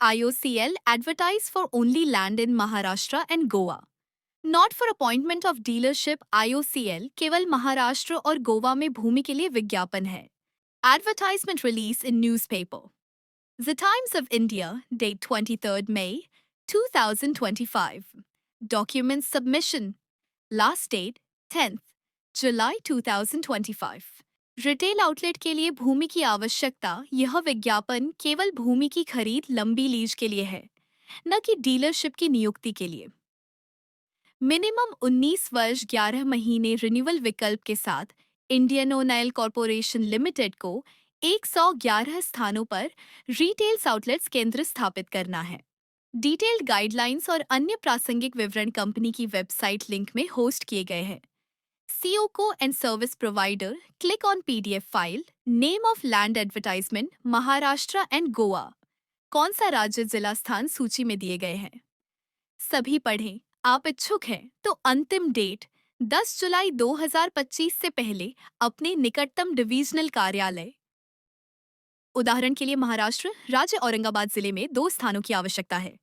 IOCL advertise for only land in Maharashtra and Goa. Not for appointment of dealership. IOCL केवल महाराष्ट्र और गोवा में भूमि के लिए विज्ञापन है. Advertisement release in newspaper. The Times of India, date 23rd May 2025. Document submission. Last date 10th July 2025. Retail outlet के लिए भूमि की आवश्यकता. यह विज्ञापन केवल भूमि की खरीद लंबी लीज के लिए है, न कि डीलरशिप की नियुक्ति के लिए. मिनिमम 19 वर्ष 11 महीने रिन्यूअल विकल्प के साथ इंडियन ओनाइल कॉरपोरेशन लिमिटेड को 111 स्थानों पर रिटेल आउटलेट्स केंद्र स्थापित करना है. डिटेल्ड गाइडलाइंस और अन्य प्रासंगिक विवरण कंपनी की वेबसाइट लिंक में होस्ट किए गए हैं. COCO and service provider, click on PDF file, name of land advertisement, Maharashtra and Goa. कौन सा राज्य जिला स्थान सूची में दिए गए हैं. सभी पढ़ें. आप इच्छुक हैं तो अंतिम डेट 10 जुलाई 2025 से पहले अपने निकटतम डिवीजनल कार्यालय. उदाहरण के लिए महाराष्ट्र राज्य औरंगाबाद जिले में 2 स्थानों की आवश्यकता है.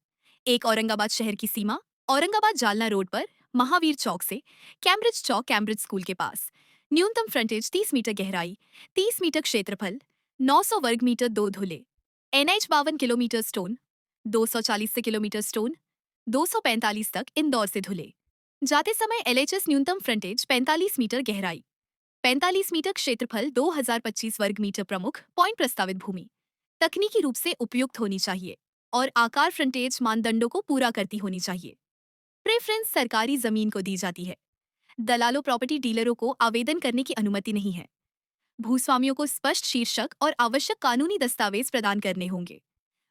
एक औरंगाबाद शहर की सीमा, औरंगाबाद जालना रोड पर महावीर चौक से कैम्ब्रिज चौक कैम्ब्रिज स्कूल के पास. न्यूनतम फ्रंटेज 30 मीटर, गहराई 30 मीटर, क्षेत्रफल 900 वर्ग मीटर, 2 धुले. NH 52 किलोमीटर स्टोन, 240 से किलोमीटर स्टोन, 245 तक इंदौर से धुले. जाते समय LHS न्यूनतम फ्रंटेज 45 मीटर, गहराई 45 मीटर, क्षेत्रफल 2025 वर्ग मीटर. प्रमुख पॉइंट प्रस्तावित भूमि तकनीकी रूप से उपयुक्त होनी चाहिए और आकार फ्रंटेज मानदंडों को पूरा करती होनी चाहिए. प्रेफरेंस सरकारी जमीन को दी जाती है. दलालों प्रॉपर्टी डीलरों को आवेदन करने की अनुमति नहीं है. भूस्वामियों को स्पष्ट शीर्षक और आवश्यक कानूनी दस्तावेज प्रदान करने होंगे.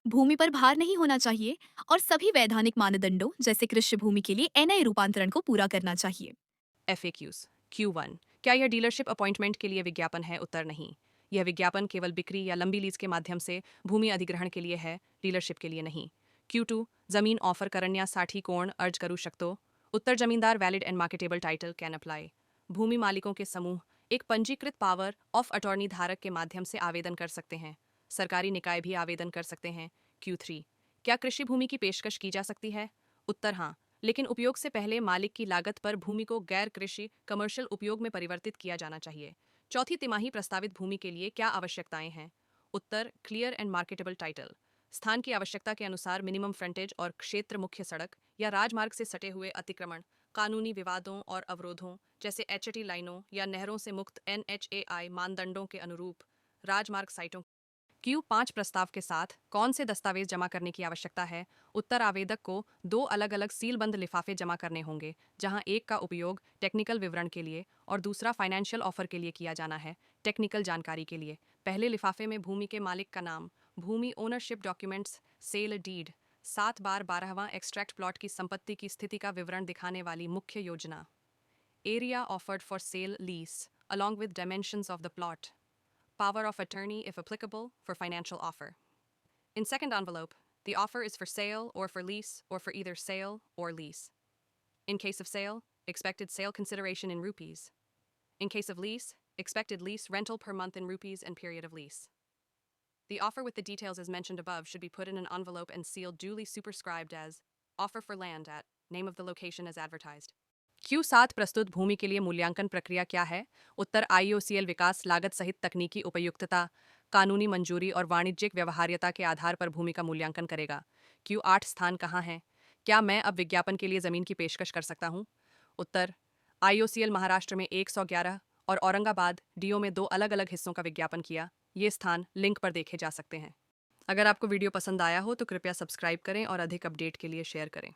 भूमि पर भार नहीं होना चाहिए और सभी वैधानिक मानदंडों जैसे कृषि भूमि के लिए NI रूपांतरण को पूरा करना चाहिए. FAQs Q1 क्या यह डीलरशिप अपॉइंटमेंट के लिए विज्ञापन है? उत्तर नहीं. यह विज्ञापन केवल बिक्री या लंबी लीज के माध्यम से भूमि अधिग्रहण के लिए है, डीलरशिप के लिए नहीं. Q2 जमीन ऑफर करण्यासाठी कोण अर्ज करू शकतो? उत्तर जमींदार valid and marketable title can apply. भूमि मालिकों के समूह एक पंजीकृत पावर ऑफ अटॉर्नी धारक के माध्यम से आवेदन कर सकते हैं. सरकारी निकाय भी आवेदन कर सकते हैं. Q3 क्या कृषि भूमि की पेशकश की जा सकती है? उत्तर हाँ, लेकिन उपयोग से पहले मालिक की लागत पर भूमि को गैर कृषि कमर्शियल उपयोग में परिवर्तित किया जाना चाहिए. चौथी तिमाही प्रस्तावित भूमि के लिए क्या आवश्यकताएं हैं? उत्तर क्लियर एंड मार्केटेबल टाइटल. स्थान की आवश्यकता के अनुसार मिनिमम फ्रंटेज और क्षेत्र मुख्य सड़क या राजमार्ग से सटे हुए अतिक्रमण, कानूनी विवादों और अवरोधों जैसे HT लाइनों या नहरों से मुक्त NHAI मानदंडों के अनुरूप राजमार्ग साइटों. Q5 प्रस्ताव के साथ कौन से दस्तावेज जमा करने की आवश्यकता है? उत्तर आवेदक को 2 अलग-अलग सीलबंद लिफाफे जमा करने होंगे, जहां एक का उपयोग टेक्निकल विवरण के लिए और दूसरा फाइनेंशियल ऑफर के लिए किया जाना है, टेक्निकल जानकारी के लिए. पहले लिफाफे में भूमि के मालिक का नाम, भूमि ओनरशिप डॉक्यूमेंट्स, सेल डीड, 7/12वां एक्सट्रैक्ट प्लॉट की संपत्ति की स्थिति का विवरण दिखाने वाली मुख्य योजना, area offered for sale lease along with dimensions of the plot, power of attorney if applicable for financial offer. In second envelope, the offer is for sale or for lease or for either sale or lease. In case of sale, expected sale consideration in rupees. In case of lease, expected lease rental per month in rupees and period of lease. The offer with the details as mentioned above should be put in an envelope and sealed duly superscribed as offer for land at name of the location as advertised. Q7 प्रस्तुत भूमि के लिए मूल्यांकन प्रक्रिया क्या है? उत्तर IOCL विकास लागत सहित तकनीकी उपयुक्तता, कानूनी मंजूरी और वाणिज्यिक व्यवहार्यता के आधार पर भूमि का मूल्यांकन करेगा. Q8 स्थान कहाँ है? क्या मैं अब विज्ञापन के लिए जमीन की पेशकश कर सकता हूँ? उत्तर IOCL महाराष्ट्र में 111 और औरंगाबाद DO में 2 अलग-अलग हिस्सों का विज्ञापन किया. ये स्थान लिंक पर देखे जा सकते हैं. अगर आपको वीडियो पसंद आया हो तो कृपया सब्सक्राइब करें और अधिक अपडेट के लिए शेयर करें.